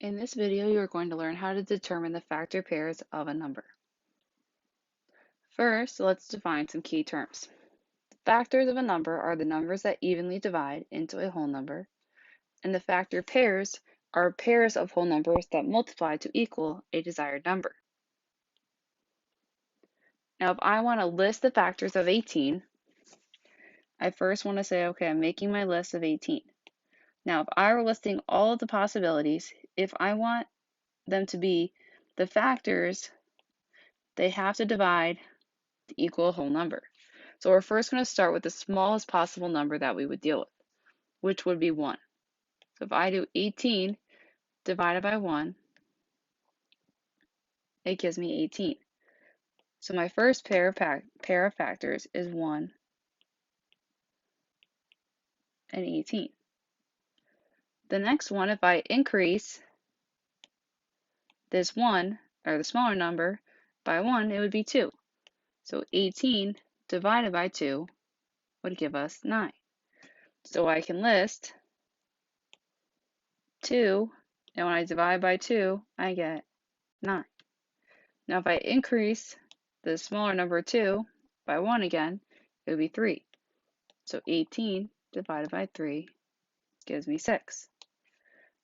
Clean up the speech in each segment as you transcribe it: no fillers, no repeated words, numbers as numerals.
In this video, you are going to learn how to determine the factor pairs of a number. First, let's define some key terms. The factors of a number are the numbers that evenly divide into a whole number, and the factor pairs are pairs of whole numbers that multiply to equal a desired number. Now, if I want to list the factors of 18, I first want to say, okay, I'm making my list of 18. Now, if I were listing all of the possibilities, if I want them to be the factors, they have to divide to equal a whole number. So we're first going to start with the smallest possible number that we would deal with, which would be 1. So if I do 18 divided by 1, it gives me 18. So my first pair of factors is 1 and 18. The next one, if I increase this 1, or the smaller number, by 1, it would be 2. So 18 divided by 2 would give us 9. So I can list 2, and when I divide by 2, I get 9. Now if I increase the smaller number 2 by 1 again, it would be 3. So 18 divided by 3 gives me 6.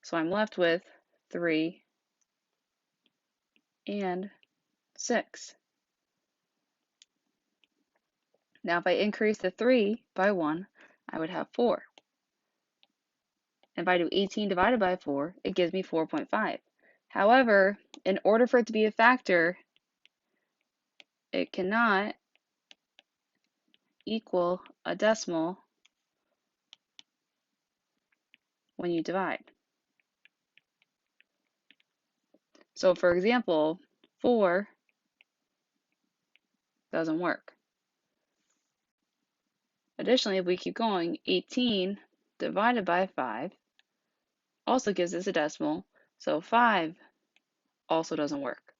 So I'm left with 3 and 6. Now if I increase the 3 by 1, I would have 4. If I do 18 divided by 4, it gives me 4.5. However, in order for it to be a factor, it cannot equal a decimal when you divide. So for example, 4 doesn't work. Additionally, if we keep going, 18 divided by 5 also gives us a decimal, so 5 also doesn't work.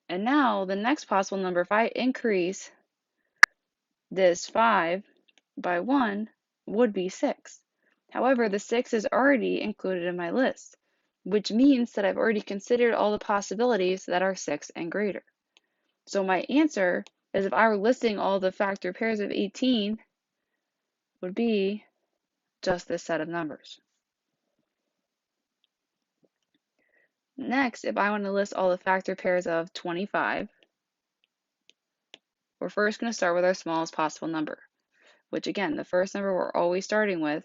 And now the next possible number, if I increase this 5 by 1, would be 6. However, the 6 is already included in my list, which means that I've already considered all the possibilities that are 6 and greater. So my answer is, if I were listing all the factor pairs of 18, would be just this set of numbers. Next, if I want to list all the factor pairs of 25, we're first going to start with our smallest possible number, which again, the first number we're always starting with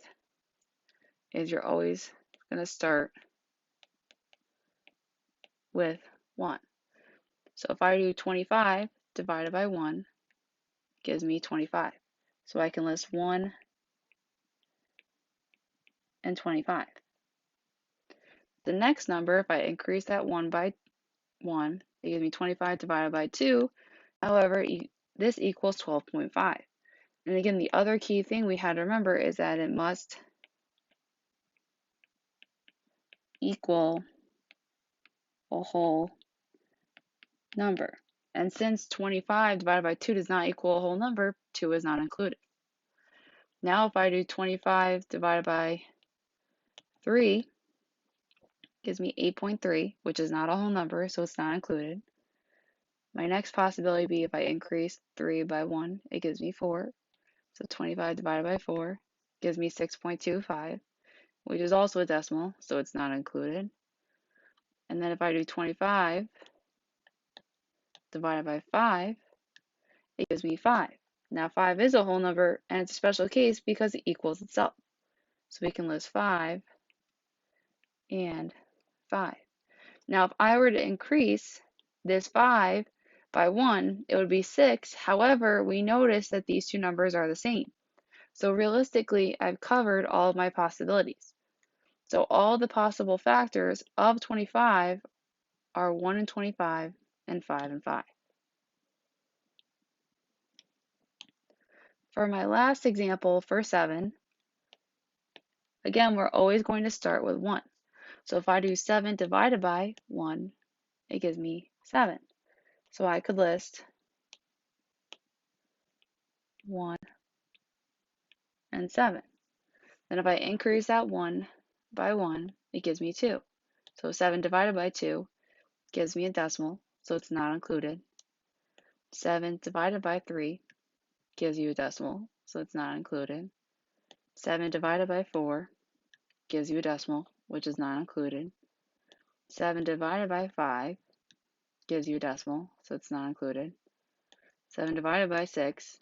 is you're always going to start with 1. So if I do 25 divided by 1, gives me 25. So I can list 1 and 25. The next number, if I increase that 1 by 1, it gives me 25 divided by 2. However, this equals 12.5. And again, the other key thing we had to remember is that it must equal a whole number. And since 25 divided by 2 does not equal a whole number, 2 is not included. Now if I do 25 divided by 3, gives me 8.3, which is not a whole number, so it's not included. My next possibility would be if I increase 3 by 1, it gives me 4. So 25 divided by 4 gives me 6.25, which is also a decimal, so it's not included. And then if I do 25 divided by 5, it gives me 5. Now 5 is a whole number, and it's a special case because it equals itself. So we can list 5 and 5. Now if I were to increase this 5 by 1, it would be 6. However, we notice that these two numbers are the same. So realistically, I've covered all of my possibilities. So all the possible factors of 25 are 1 and 25 and 5 and 5. For my last example, for 7, again, we're always going to start with 1. So if I do 7 divided by 1, it gives me 7. So I could list 1 and 7. Then if I increase that 1 by 1, it gives me 2. So 7 divided by 2 gives me a decimal, so it's not included. 7 divided by 3 gives you a decimal, so it's not included. 7 divided by 4 gives you a decimal, which is not included. 7 divided by 5 gives you a decimal, so it's not included. 7 divided by 6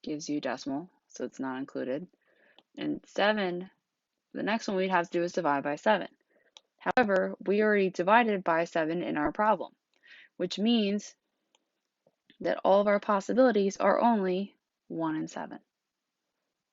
gives you a decimal, so it's not included. And 7, the next one we'd have to do is divide by 7. However, we already divided by 7 in our problem, which means that all of our possibilities are only 1 and 7.